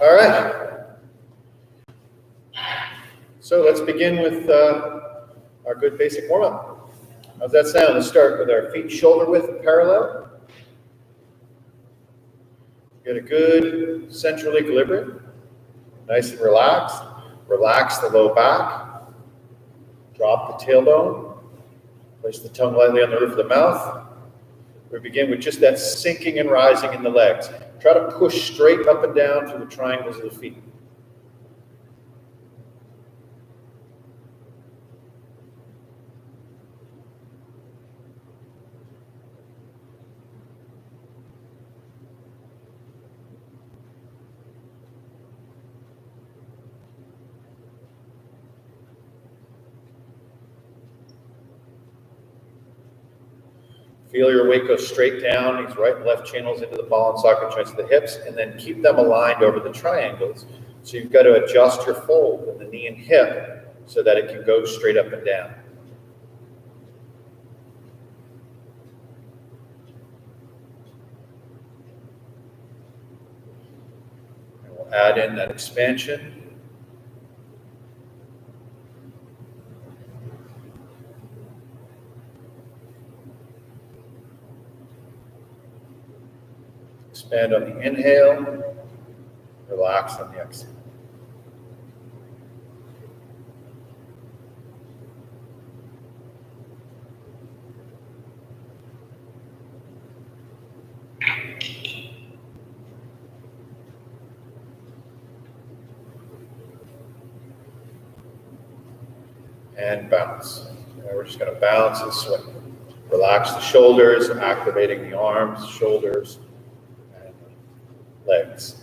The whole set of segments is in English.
All right. So let's begin with our good basic warm-up. How's that sound? Let's start with our feet shoulder width parallel. Get a good central equilibrium. Nice and relaxed. Relax the low back. Drop the tailbone. Place the tongue lightly on the roof of the mouth. We begin with just that sinking and rising in the legs. Try to push straight up and down through the triangles of the feet. Feel your weight go straight down, these right and left channels into the ball and socket joints of the hips, and then keep them aligned over the triangles. So you've got to adjust your fold in the knee and hip so that it can go straight up and down. And we'll add in that expansion. Expand on the inhale, relax on the exhale. And bounce. Now we're just going to bounce and swing. Relax the shoulders, activating the arms, shoulders, legs.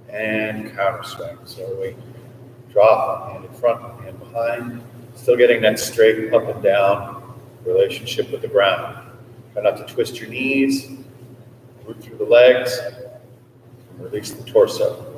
And counter swing. So we drop hand in front, hand behind, still getting that straight up and down relationship with the ground. Try not to twist your knees, root through the legs, and release the torso.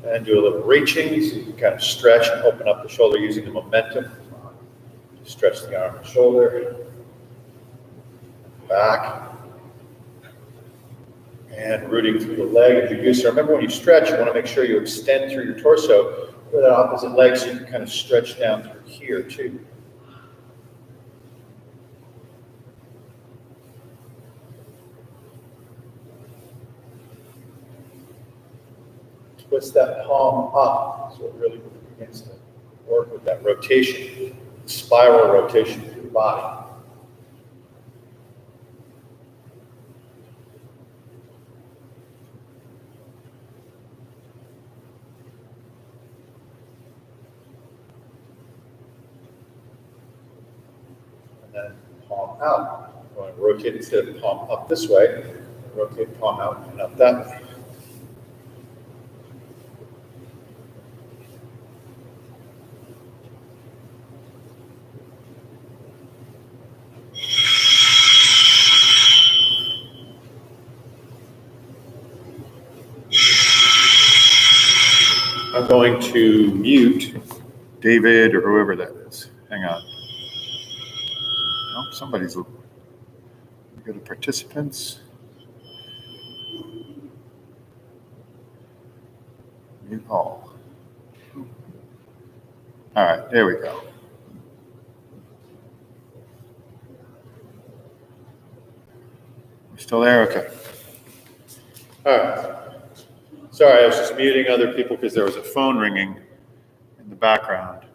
And do a little reaching, so you can kind of stretch and open up the shoulder using the momentum. Stretch the arm and shoulder, back, and rooting through the leg as you do so. Remember, when you stretch, you want to make sure you extend through your torso with that opposite leg so you can kind of stretch down through here too. Twist that palm up, so it really begins to work with that rotation, spiral rotation through the body. And then palm out. I'm going to rotate instead of palm up this way. rotate the palm out and up that way. I'm going to mute David or whoever that is. Hang on. Oh, somebody's looking. Go to participants. Mute all. All right, there we go. We're still there? Okay. All right. Sorry, I was just muting other people because there was a phone ringing in the background.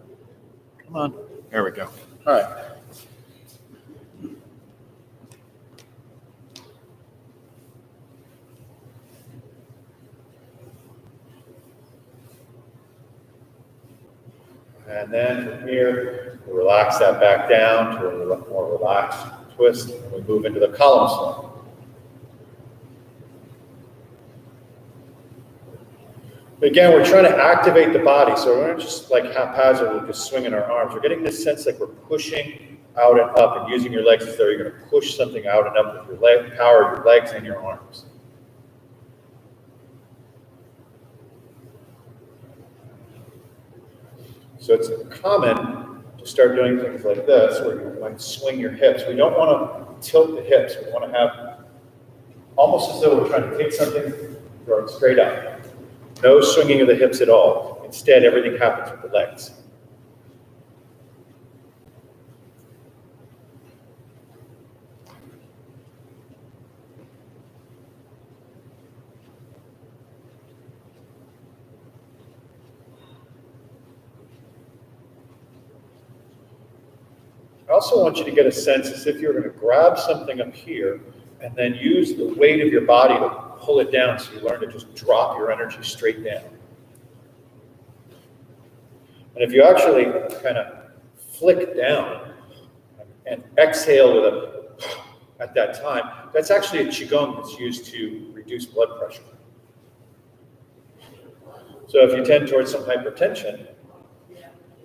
Come on. There we go. All right. And then from here, we relax that back down to a more relaxed twist, and we move into the column swing. Again, we're trying to activate the body, so we're not just like haphazardly just swinging our arms. We're getting this sense like we're pushing out and up and using your legs as though you're going to push something out and up with your leg, power, your legs and your arms. So it's common to start doing things like this, where you might swing your hips. We don't want to tilt the hips. We want to have almost as though we're trying to take something, throw it straight up. No swinging of the hips at all. Instead, everything happens with the legs. I also want you to get a sense as if you're going to grab something up here and then use the weight of your body to pull it down, so you learn to just drop your energy straight down. And if you actually kind of flick down and exhale with a at that time, that's actually a Qigong that's used to reduce blood pressure. So if you tend towards some hypertension,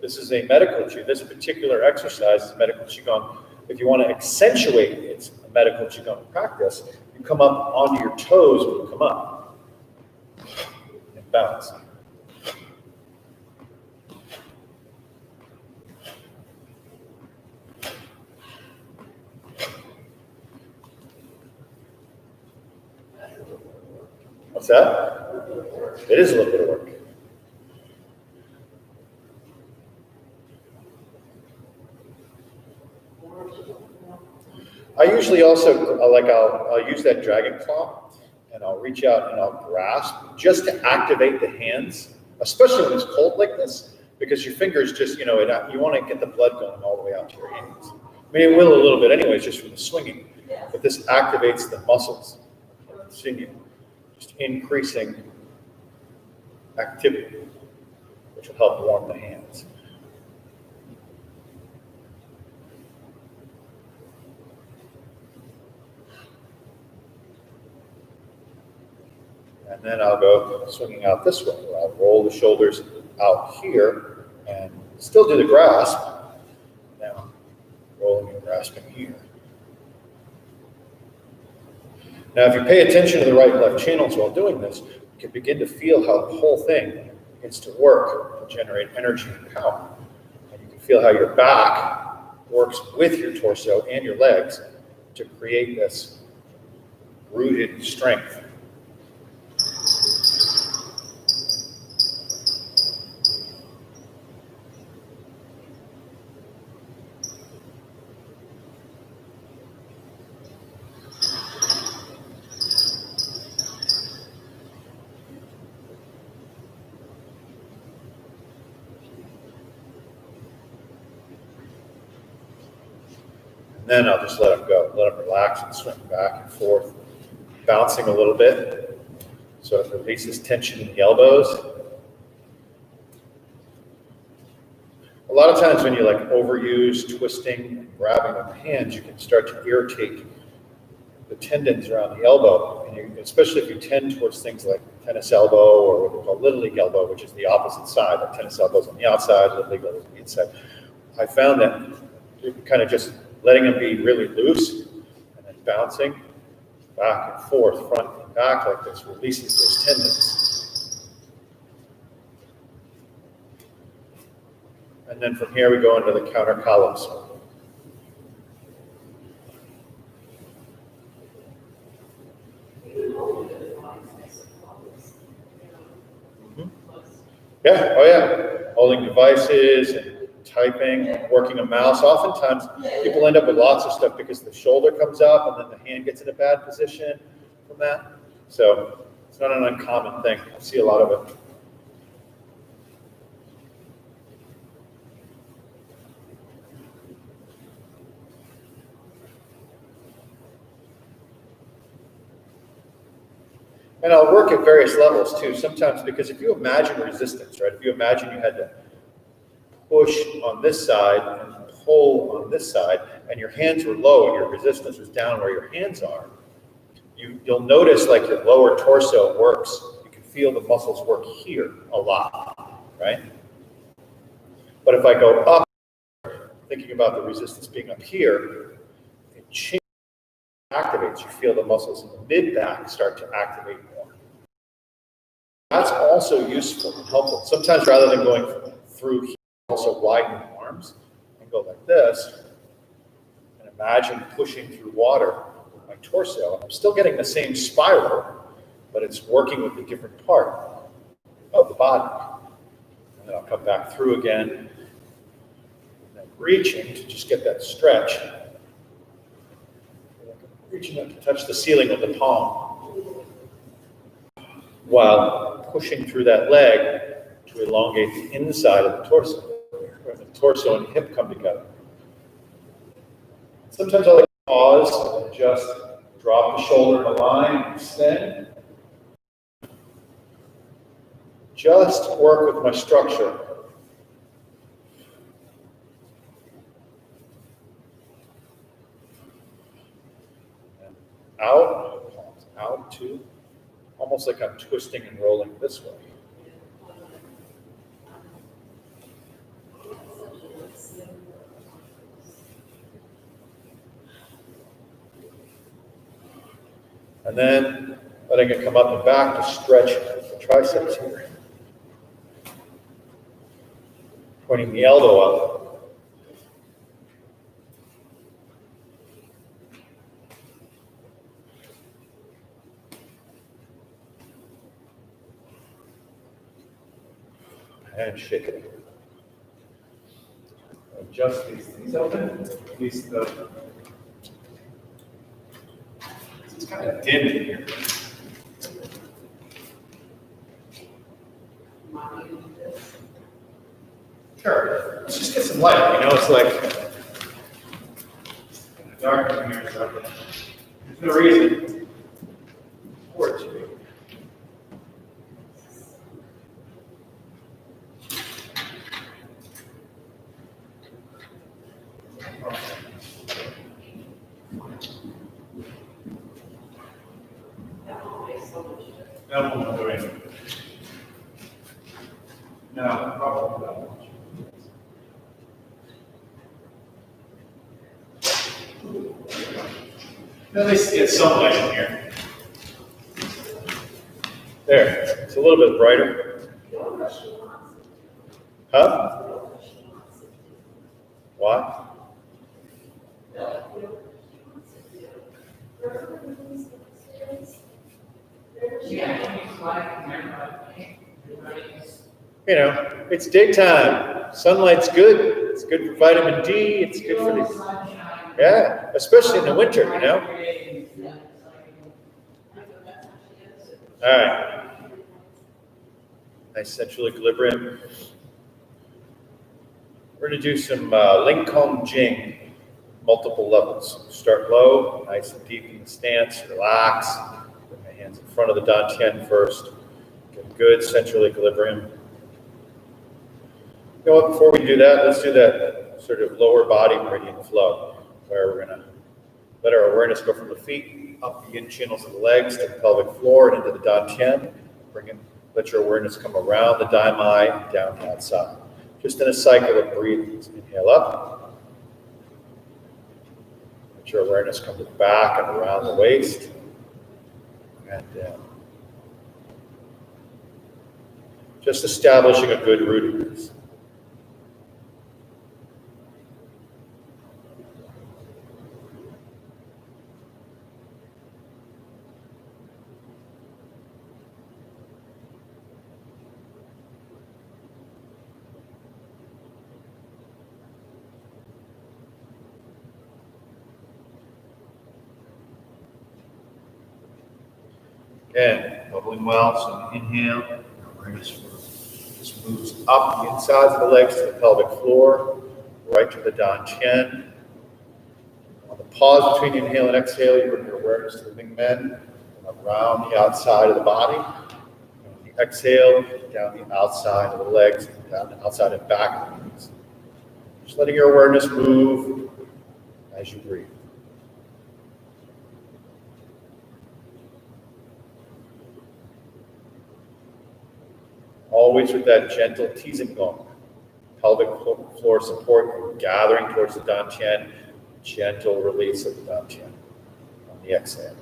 this is a medical Qigong. This particular exercise is medical Qigong. If you want to accentuate its medical Qigong practice, you come up onto your toes when you come up and bounce. What's that? It is a little bit of work. I usually also, I'll use that dragon claw, and I'll reach out and I'll grasp just to activate the hands, especially when it's cold like this, because your fingers just, you want to get the blood going all the way out to your hands. I mean, it will a little bit anyways, just from the swinging, but this activates the muscles of the sinew, just increasing activity, which will help warm the hands. And then I'll go swinging out this way, where I'll roll the shoulders out here and still do the grasp. Now, rolling and grasping here. Now, if you pay attention to the right and left channels while doing this, you can begin to feel how the whole thing begins to work to generate energy and power. And you can feel how your back works with your torso and your legs to create this rooted strength. Then I'll just let them go, let them relax and swing back and forth, bouncing a little bit. So it releases tension in the elbows. A lot of times when you overuse twisting and grabbing with the hands, you can start to irritate the tendons around the elbow, and especially if you tend towards things like tennis elbow or what we call Little League elbow, which is the opposite side. Like tennis elbow's on the outside, Little League elbow's on the inside. I found that kind of just letting them be really loose and then bouncing back and forth, front and back like this, releases those tendons. And then from here we go into the counter columns. Yeah, oh yeah, holding devices and typing, working a mouse. Oftentimes, people end up with lots of stuff because the shoulder comes up and then the hand gets in a bad position from that. So it's not an uncommon thing. I see a lot of it. And I'll work at various levels too, sometimes because if you imagine resistance, right? If you imagine you had to push on this side and pull on this side, and your hands were low and your resistance was down where your hands are, you'll notice like your lower torso works. You can feel the muscles work here a lot, right? But if I go up, thinking about the resistance being up here, it changes. Activates, you feel the muscles in the mid-back start to activate more. That's also useful and helpful. Sometimes rather than going through here, also widen the arms and go like this, and imagine pushing through water with my torso. I'm still getting the same spiral, but it's working with a different part of the body. And then I'll come back through again, and then reaching to just get that stretch. Reaching up to touch the ceiling with the palm while pushing through that leg to elongate the inside of the torso, where the torso and hip come together. Sometimes I like to pause and just drop the shoulder in a line, extend. Just work with my structure. Out to, almost like I'm twisting and rolling this way. And then letting it come up and back to stretch the triceps here. Pointing the elbow up. And shake it. Adjust these things open. It's kind of dim in here. Sure. Let's just get some light. You know, it's like dark in here. So there's no reason for it to be. No, probably not much. At least get some light in here. There, it's a little bit brighter. Huh? What? You know, it's daytime. Sunlight's good. It's good for vitamin D. It's good for the, yeah, especially in the winter, you know. All right. Nice central equilibrium. We're going to do some Ling Kong Jing, multiple levels. Start low, nice and deep in the stance, relax. Put my hands in front of the dantian first. Get good central equilibrium. You know what, before we do that, let's do that sort of lower body meridian flow, where we're going to let our awareness go from the feet feet up the in channels of the legs to the pelvic floor and into the dantian. Let your awareness come around the daimai and down the outside. Just in a cycle of breathing. Inhale up. Let your awareness come to the back and around the waist and down. Just establishing a good rootedness. Again, bubbling well, so inhale, awareness just moves up the insides of the legs to the pelvic floor, right to the dantian. On the pause between inhale and exhale, you bring your awareness to the wing men around the outside of the body. On the exhale, down the outside of the legs, down the outside and back of the knees. Just letting your awareness move as you breathe. Always with that gentle Taijiquan, pelvic floor support, gathering towards the dantian, gentle release of the dantian on the exhale.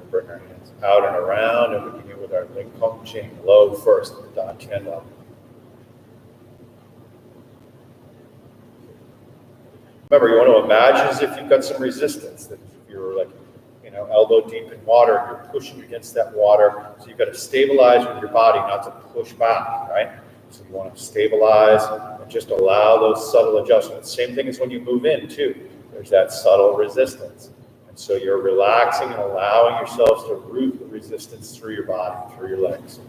Bring our hands out and around, and we begin with our Ling Kong Ching low first, the dantian level. Remember, you want to imagine as if you've got some resistance, that if you're like, elbow deep in water, you're pushing against that water, so you've got to stabilize with your body, not to push back, right? So you want to stabilize and just allow those subtle adjustments. Same thing as when you move in, too. There's that subtle resistance. So you're relaxing and allowing yourselves to root the resistance through your body, through your legs.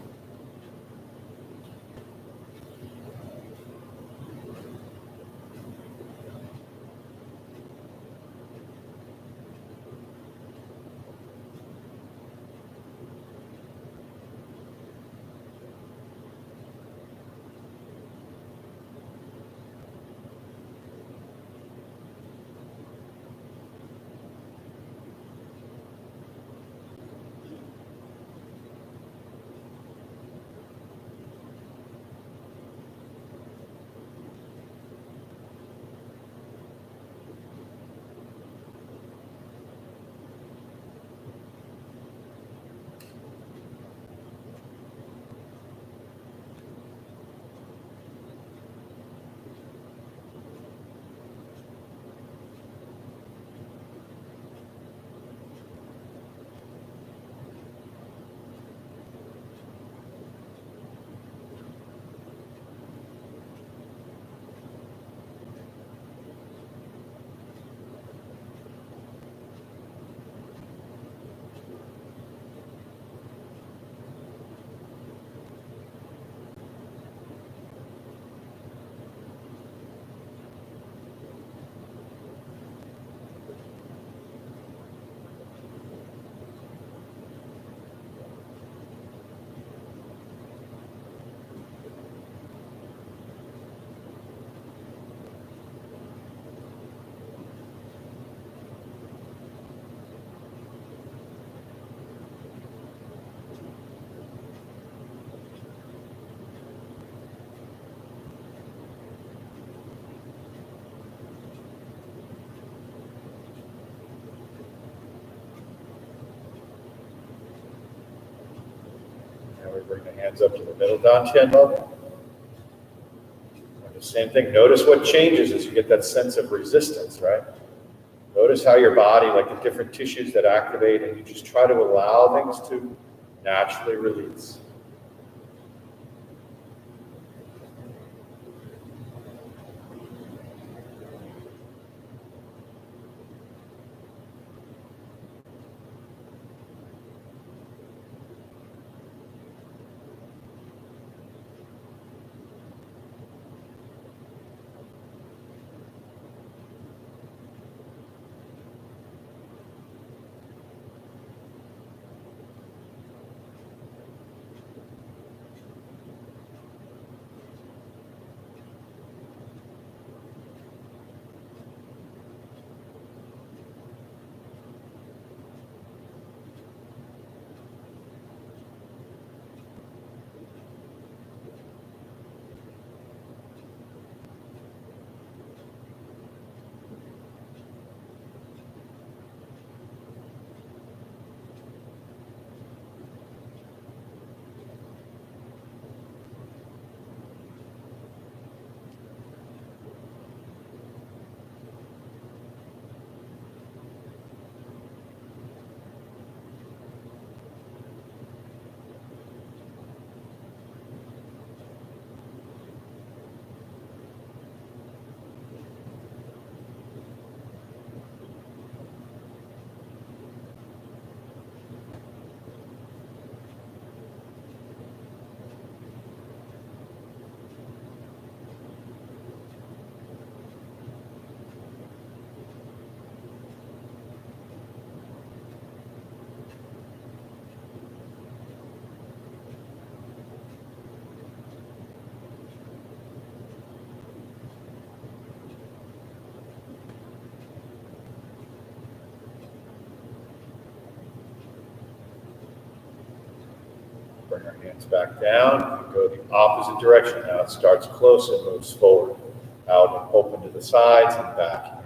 Hands up to the middle dantian level. And the same thing, notice what changes as you get that sense of resistance, right? Notice how your body, like the different tissues that activate, and you just try to allow things to naturally release. Bring our hands back down and go the opposite direction. Now it starts close and moves forward, out and open to the sides and back.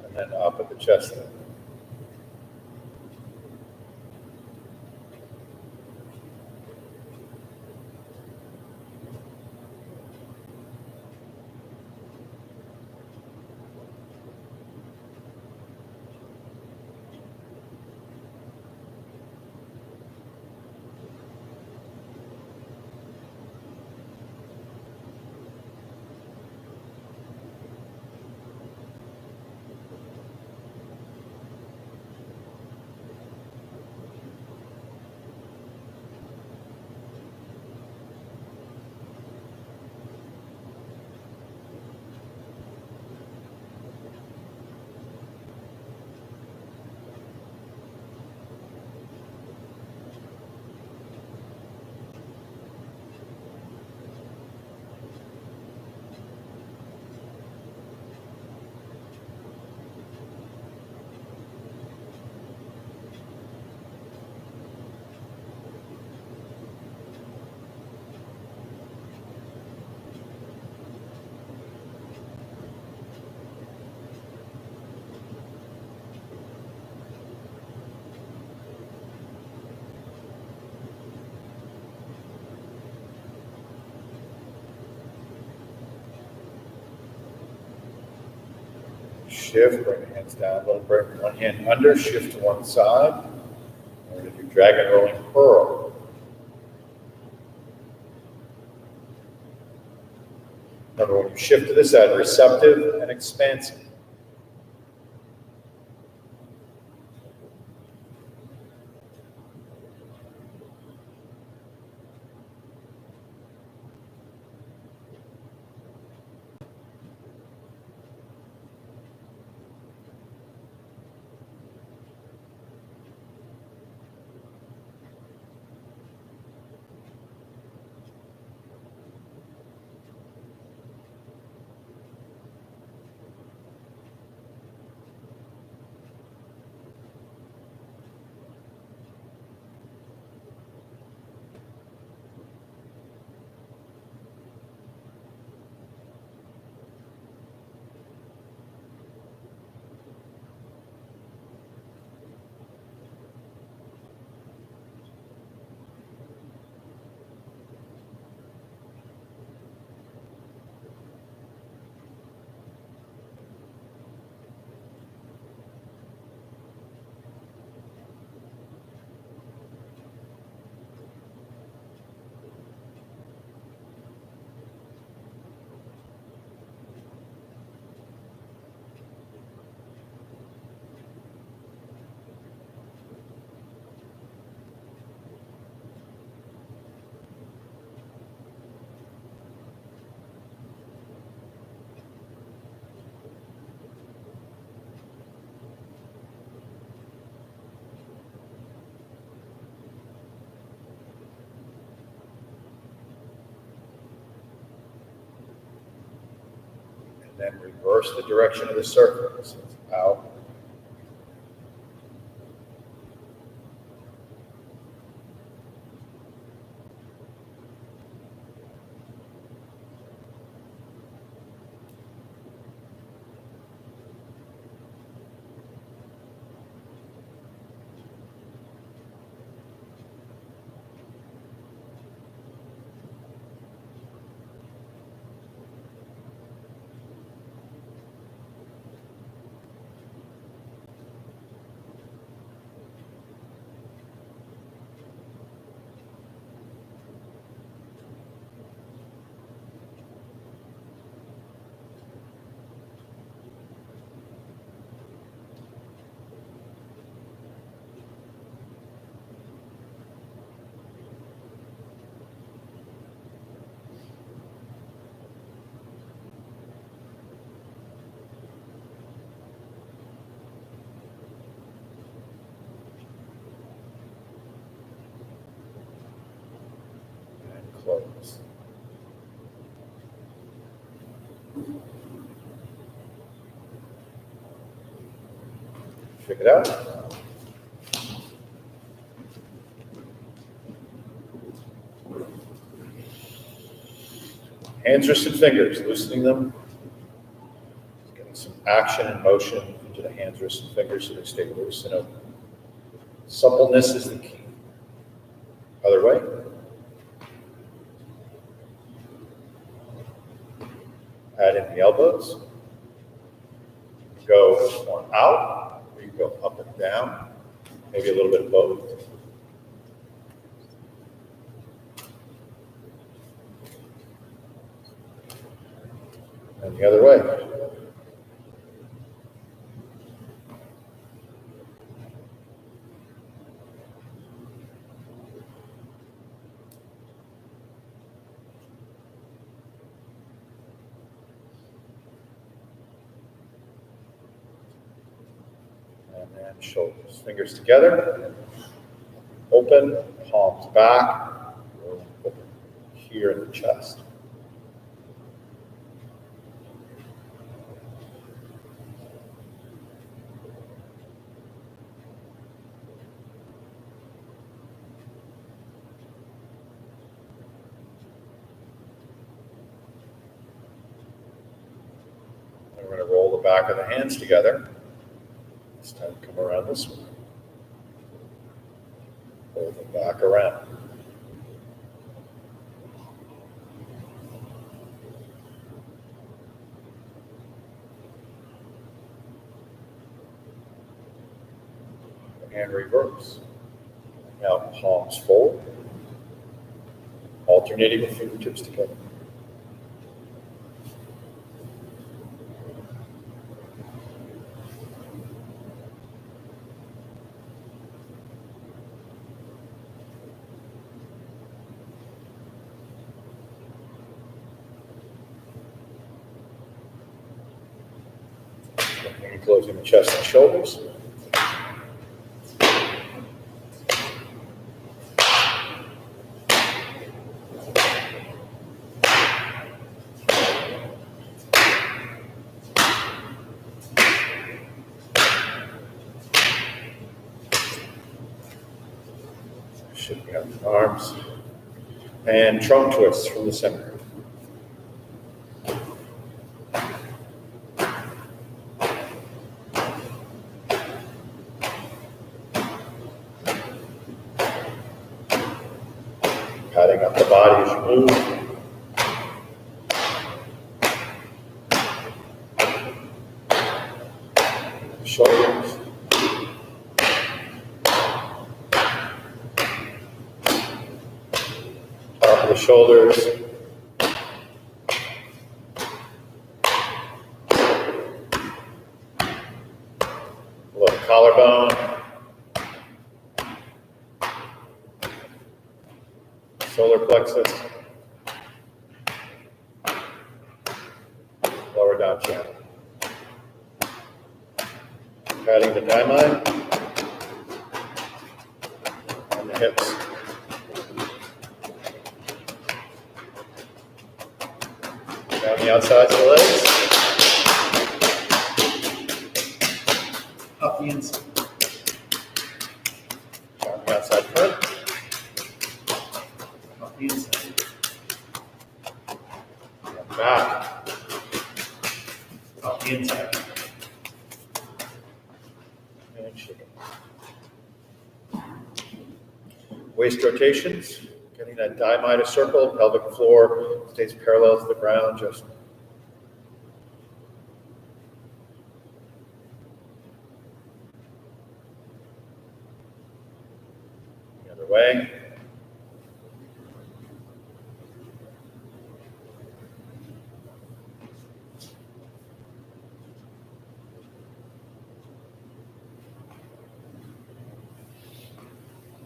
And then up at the chest level. shift, bring the hands down a little, bring one hand under, shift to one side. We're going to do dragon rolling pearl. Remember, when you shift to this side, receptive and expansive. Then reverse the direction of the circle. So it's out. Close. Check it out. Hands, wrists, and fingers, loosening them. Getting some action and motion into the hands, wrists, and fingers so they stay loose and open. Suppleness is the key. Other way. Add in the elbows. Go more out, or you go up and down. Maybe a little bit of both. And the other way. And then shoulders, fingers together. Open, palms back. Open here in the chest. We're going to roll the back of the hands together. This time come around this way. Roll them back around. and reverse. Now palms forward, alternating with fingertips together. And closing the chest and shoulders. Shifting up the arms. And trunk twists from the center. Patting up the body as you move. Shoulders. Top of the shoulders. Below the collarbone. Solar plexus. Lower down channel. Patting the diamond and the hips. Down the outsides of the legs. Up the inside. Down the outside foot. Up the inside. And back. Up the inside. And shake it. Waist rotations. Getting that diamide circle, pelvic floor stays parallel to the ground, just the other way.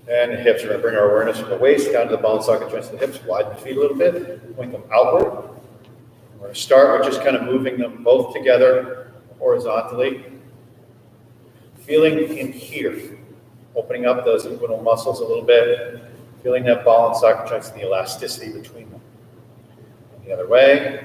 And the hips, we're going to bring our awareness from the waist down to the ball and socket joints of the hips, widen the feet a little bit, point them outward. We're going to start with just kind of moving them both together horizontally. Feeling in here, opening up those inguinal muscles a little bit, feeling that ball and socket joints and the elasticity between them. And the other way.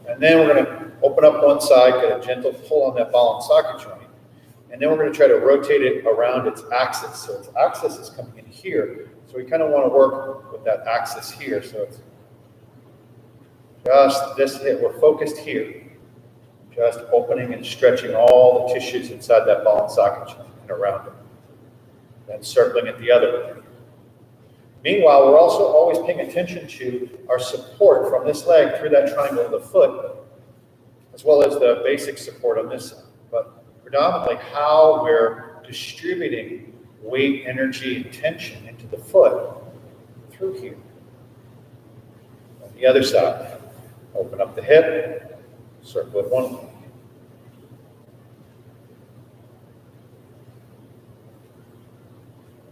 And then we're going to open up one side, get a gentle pull on that ball and socket joint. And then we're going to try to rotate it around its axis. So its axis is coming in here. So we kind of want to work with that axis here. So it's just this hip. We're focused here. Just opening and stretching all the tissues inside that ball and socket joint and around it. Then circling it the other way. Meanwhile, we're also always paying attention to our support from this leg through that triangle of the foot, as well as the basic support on this side. But predominantly how we're distributing weight, energy, and tension into the foot through here. On the other side, open up the hip, circle it one way.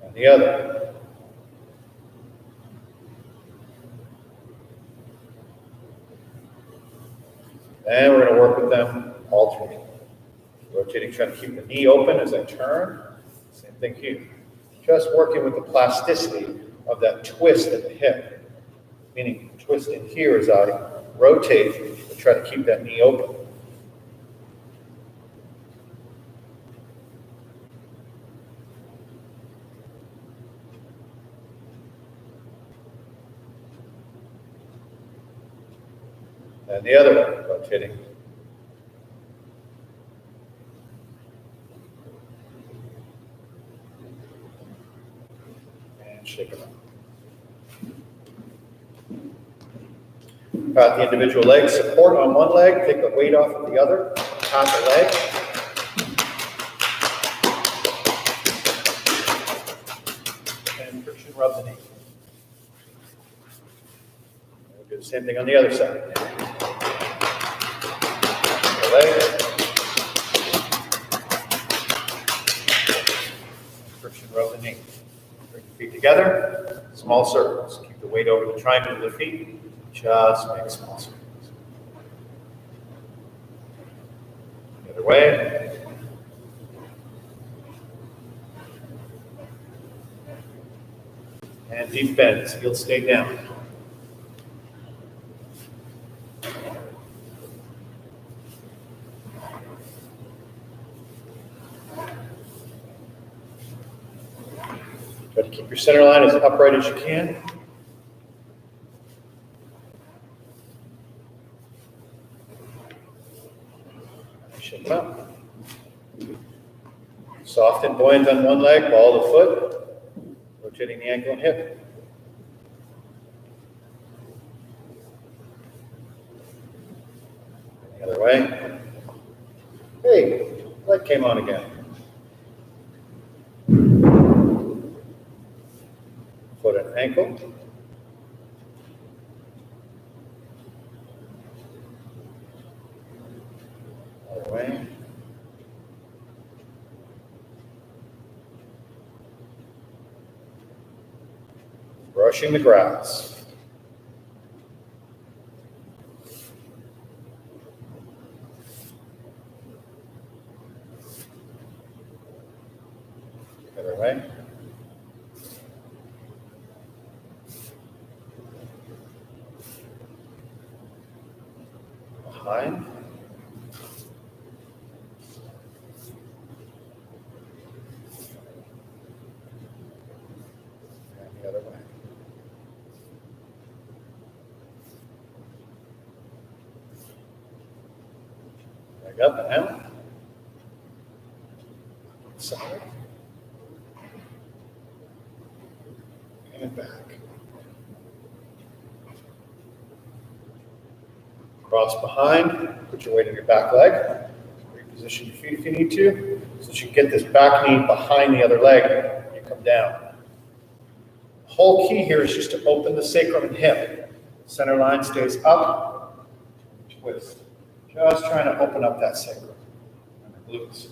And the other. And we're going to work with them alternating. Rotating, trying to keep the knee open as I turn. Same thing here. Just working with the plasticity of that twist at the hip. Meaning twist in here as I rotate to try to keep that knee open. And the other way, rotating. And shake it up. pat the individual legs, support on one leg, take the weight off of the other, pat the leg. And friction rub the knee. We'll do the same thing on the other side. The leg. Friction rub the knee. Bring the feet together, small circles. Keep the weight over the triangle of the feet. Just make small circles. The other way. And deep bends. Heels stay down. Try to keep your center line as upright as you can. Shake them up. Soft and buoyant on one leg, ball the foot, rotating the ankle and hip. The other way. Hey, leg came on again. Foot and ankle. Other way. Brushing the grass. Other way. Behind. And the other way. Leg up and out. Side. And back. Cross behind, put your weight in your back leg. Reposition your feet if you need to, so that you get this back knee behind the other leg when you come down. The whole key here is just to open the sacrum and hip. Center line stays up, twist. Just trying to open up that sacrum and the glutes.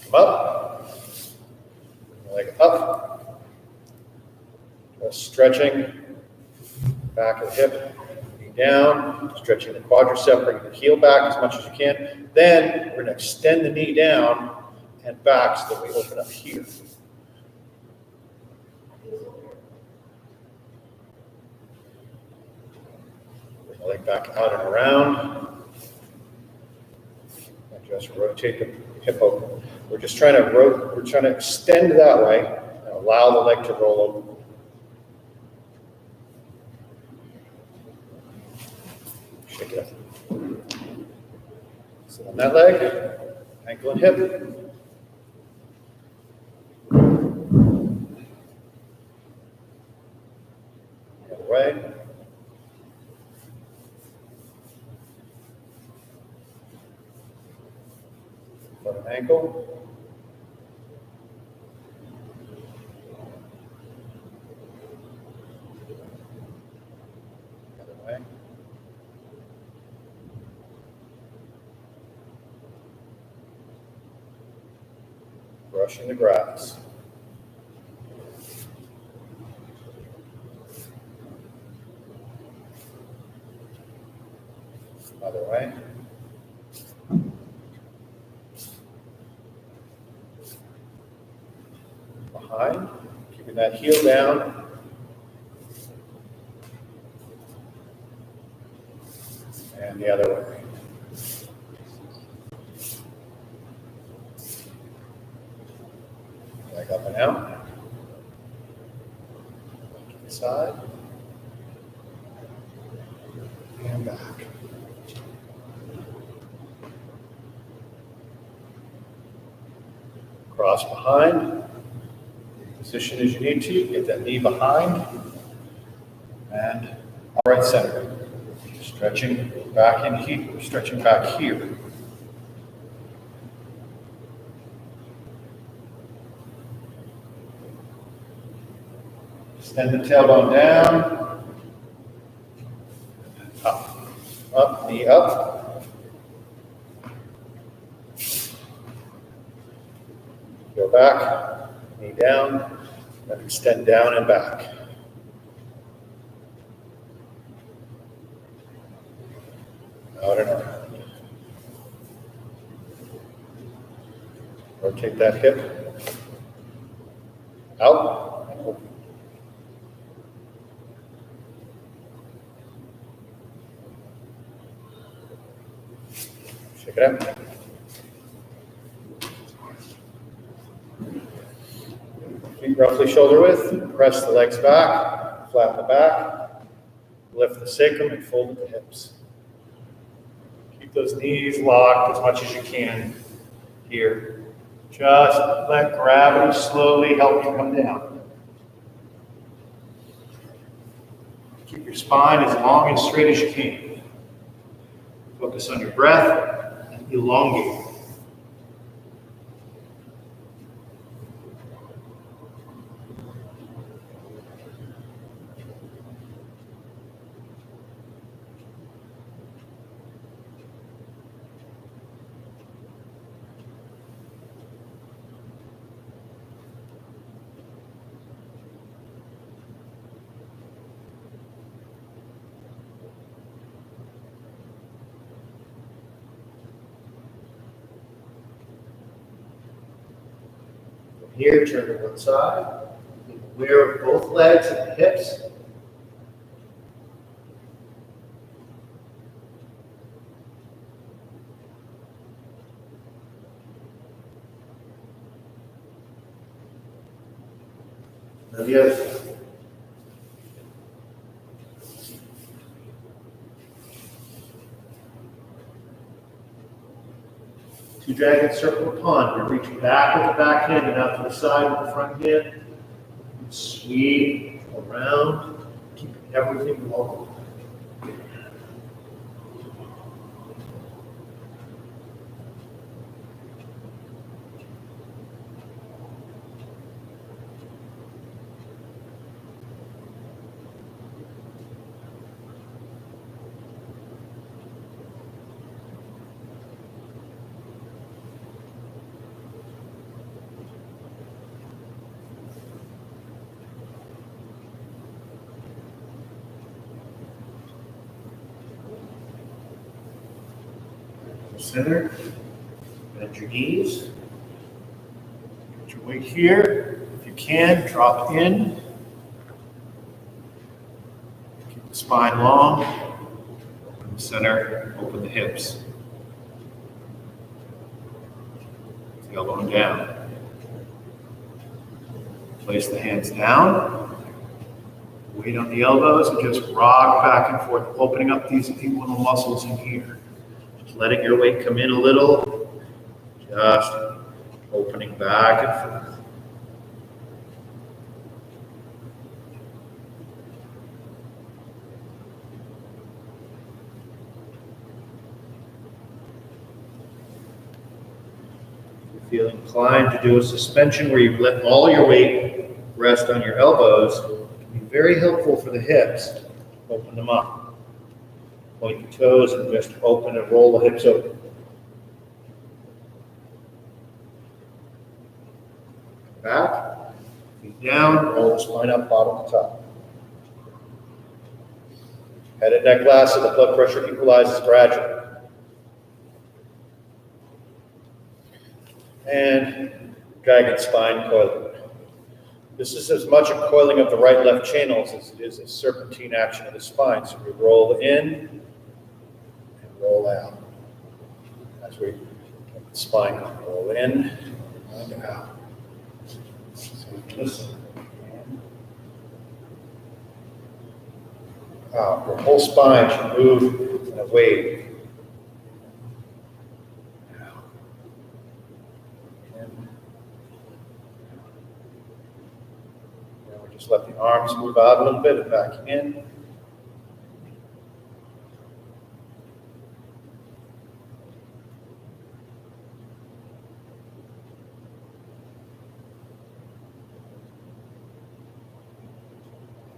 Come up, leg up, just stretching back of the hip, knee down, stretching the quadricep, bringing the heel back as much as you can. Then we're going to extend the knee down and back so that we open up here. Bring the leg back out and around. And just rotate the hip open. We're just trying to we're trying to extend that way and allow the leg to roll over. Shake it up. So on that leg, ankle and hip. The other way. Foot and ankle. The other way. Brushing the grass. Other way. Behind, keeping that heel down. And the other way. Leg up and out. Inside. And back. Cross behind. Position as you need to. Get that knee behind. And right center. Stretching back in here. Stretching back here. Extend the tailbone down. Up. Up, knee up. Go back, knee down, then extend down and back. Out and around. Rotate that hip. Out and open. Check it out. Feet roughly shoulder width. Press the legs back. Flatten the back. Lift the sacrum and fold the hips. Keep those knees locked as much as you can here. Just let gravity slowly help you come down. Keep your spine as long and straight as you can. Focus on your breath and elongate. Here, turn to one side. Be aware of both legs and the hips. Now the other side. Two-dragon circle the pond. You're reaching back with the back hand and out to the side with the front hand. Sweep around, keeping everything low. Center, bend your knees, get your weight here. If you can, drop in. Keep the spine long. Open the center, open the hips. Tailbone down. Place the hands down. Weight on the elbows and just rock back and forth, opening up these inguinal muscles in here. Letting your weight come in a little, just opening back and forth. If you feel inclined to do a suspension where you let all your weight rest on your elbows, it can be very helpful for the hips. Open them up. Point your toes and just open and roll the hips open. Back, feet down, roll the spine up, bottom to top. Head and neck last so the blood pressure equalizes gradually. And dragon spine coiling. This is as much a coiling of the right-left channels as it is a serpentine action of the spine. So we roll in, roll out. As we get the spine up, roll in and out. So listen. Out. Your whole spine should move in a wave. Out. In. Just let the arms move out a little bit and back in.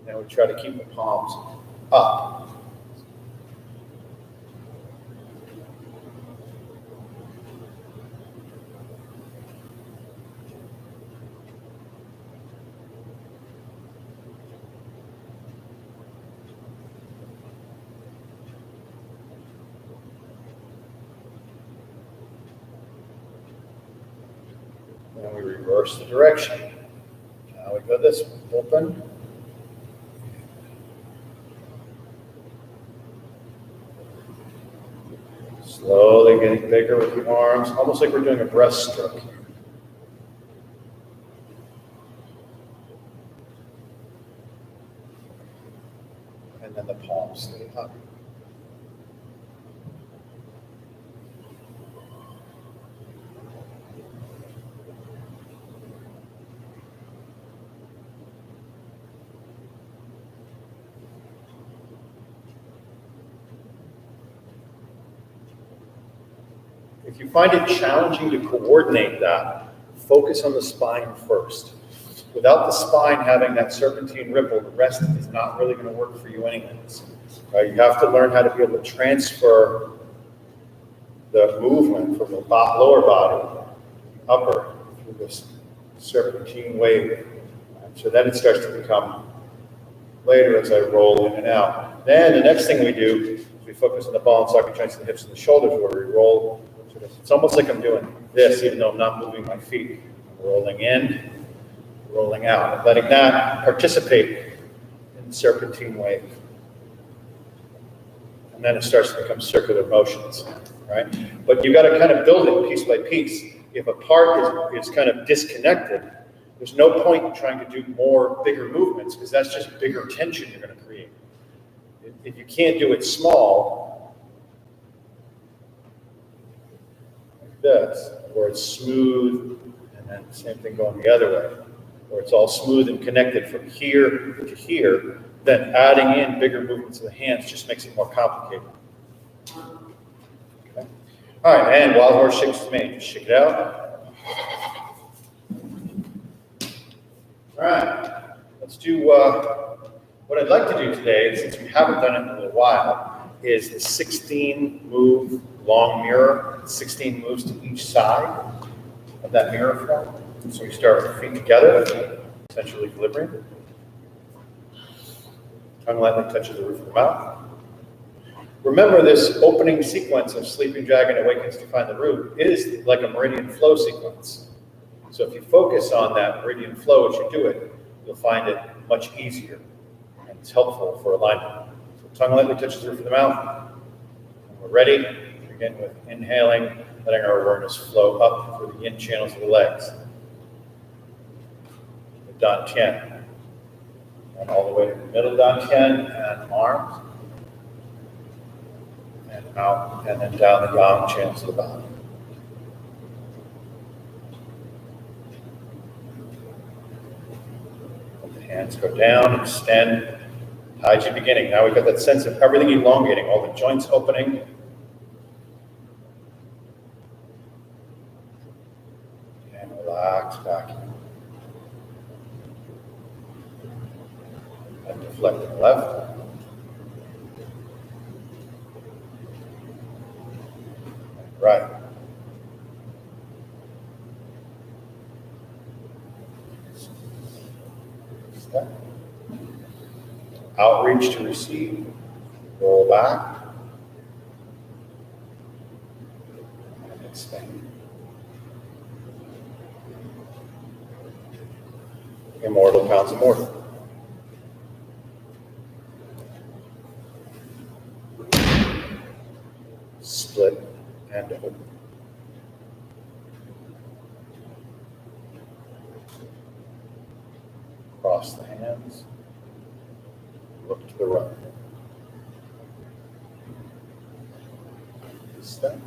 Now we try to keep the palms up. Then we reverse the direction. Now we go this way, open. Slowly getting bigger with the arms, almost like we're doing a breaststroke. And then the palms stay up. If you find it challenging to coordinate that, focus on the spine first. Without the spine having that serpentine ripple, the rest is not really going to work for you anyways. You have to learn how to be able to transfer the movement from the lower body, upper, through this serpentine wave. So then it starts to become later as I roll in and out. Then the next thing we do is we focus on the ball and socket joints, the hips and the shoulders, where we roll. It's almost like I'm doing this, even though I'm not moving my feet. I'm rolling in, rolling out, and letting that participate in the serpentine wave. And then it starts to become circular motions, right? But you've got to kind of build it piece by piece. If a part is kind of disconnected, there's no point in trying to do more bigger movements, because that's just bigger tension you're going to create. If you can't do it small, this, where it's smooth, and then the same thing going the other way, where it's all smooth and connected from here to here, then adding in bigger movements of the hands just makes it more complicated. Okay. All right, and wild horse shakes his mane. Just shake it out. All right, let's do what I'd like to do today, since we haven't done it in a little while, is the 16 move long mirror, 16 moves to each side of that mirror form. So we start with the feet together, central equilibrium. Tongue lightly touches the roof of the mouth. Remember, this opening sequence of Sleeping Dragon awakens to find the root is like a meridian flow sequence. So if you focus on that meridian flow as you do it, you'll find it much easier, and it's helpful for alignment. So tongue lightly touches the roof of the mouth. And we're ready. Begin with inhaling, letting our awareness flow up through the yin channels of the legs. The dantian. And all the way to the middle dantian and arms. And out, and then down the yang channels of the body. Let the hands go down, extend. Taiji beginning. Now we've got that sense of everything elongating, all the joints opening. Relax back in. And deflect to the left. Right. Step. Outreach to receive. Roll back. And extend. Immortal pounds immortal. Split and open. Cross the hands. Look to the right. Step.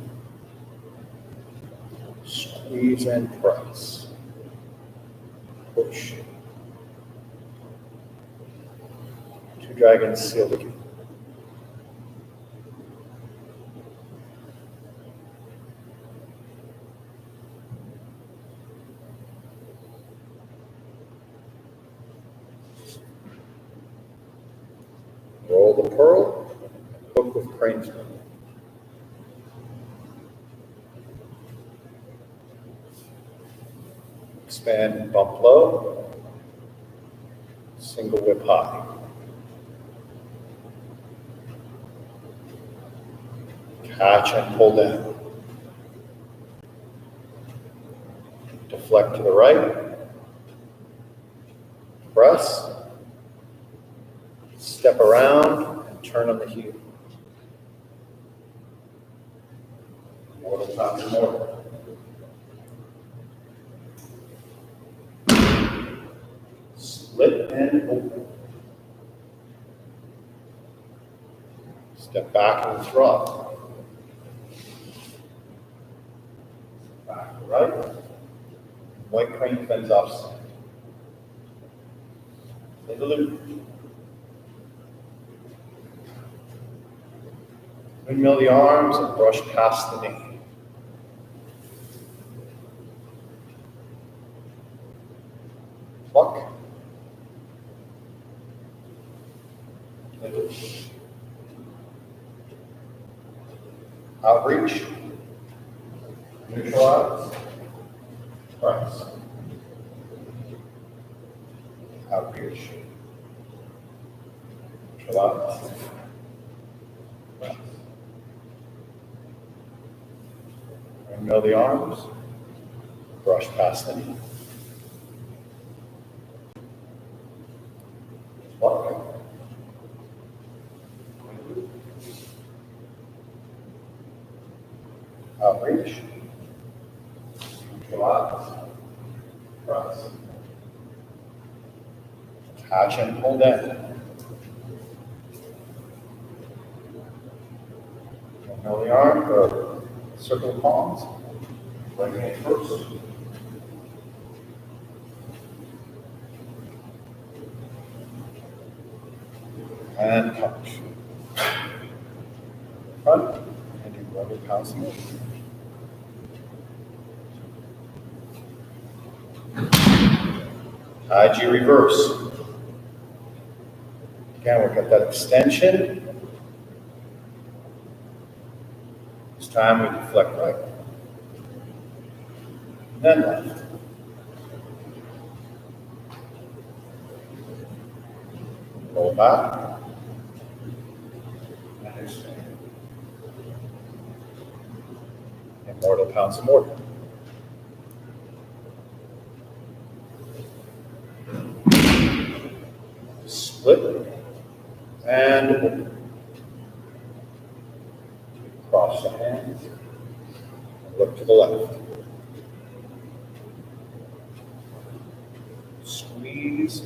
Squeeze and press. Push. dragons seal the gate. Roll the pearl, hook with crane's wing. Expand and bump low, single whip high. Catch and pull down. Deflect to the right. Press. Step around and turn on the heel. Mortal top to mortal. Split and open. Step back and thrust. Back to right. White crane fends off. Take a loop. Windmill the arms and brush past the knee. Pluck. Outreach. Neutralize. Press. Outreach. Neutralize. Press. Windmill the arms. Brush past the knee. Pluck. Outreach. Neutralize. Press. Catch and pull down. Windmill the arm, or circle the palms. Right hand first. And touch. Front, and do rubber pounce move. Taiji reverse. Again, we've got that extension. This time we deflect right. Then left. Roll back. And expand. Immortal pounce and mortar. Split and open. Cross the hands. Look to the left. Squeeze.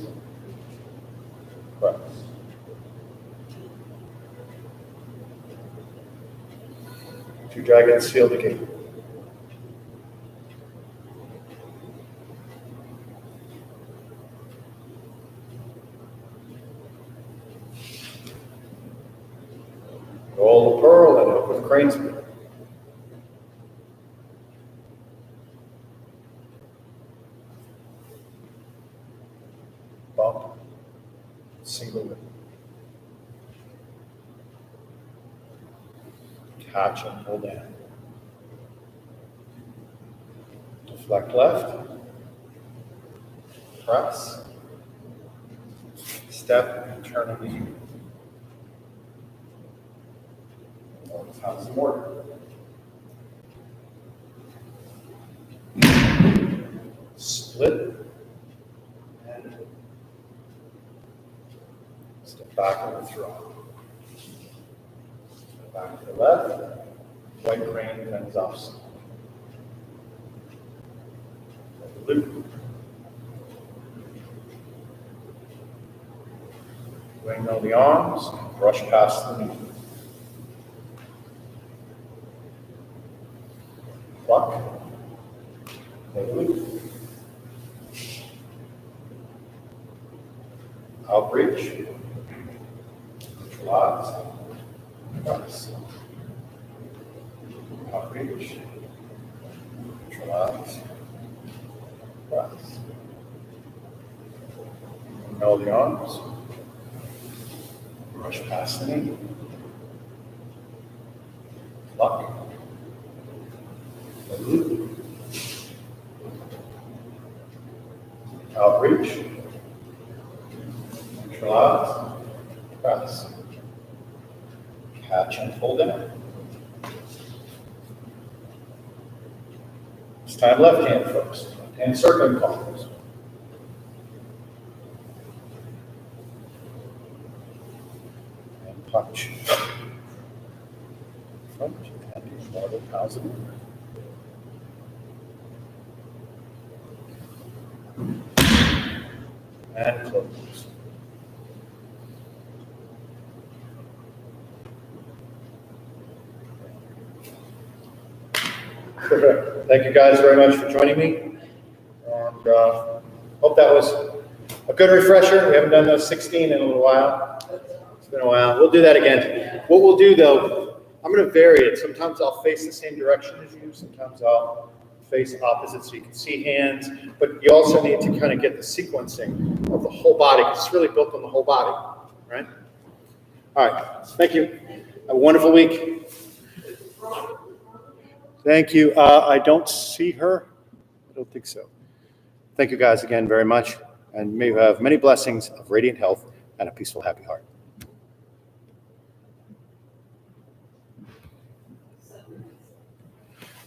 Press. Two dragons seal the gate. Roll the pearl and hook with crane's wing. Bump. Single whip. Catch and pull down. Deflect left. Press. Step and turn on the heel. Have some more. Split and step back and withdraw. Step back to the left. White crane bends off. Loop. Windmill the arms, brush past the knee. Pluck. Loop. Outreach. Relax. Press. Outreach. Relax. Press. Roll the arms. Brush past the knee. Lock. Outreach. Relax. Press. Catch and pull down. This time left hand first. Hand circling palms. And punch. Front and another positive. And close. Perfect. Thank you guys very much for joining me. And hope that was a good refresher. We haven't done those 16 in a little while. It's been a while. We'll do that again. What we'll do though, I'm going to vary it. Sometimes I'll face the same direction as you. Sometimes I'll face opposite so you can see hands. But you also need to kind of get the sequencing of the whole body because it's really built on the whole body, right? All right. Thank you. Have a wonderful week. Thank you. I don't see her. I don't think so. Thank you guys again very much. And may you have many blessings of radiant health and a peaceful, happy heart.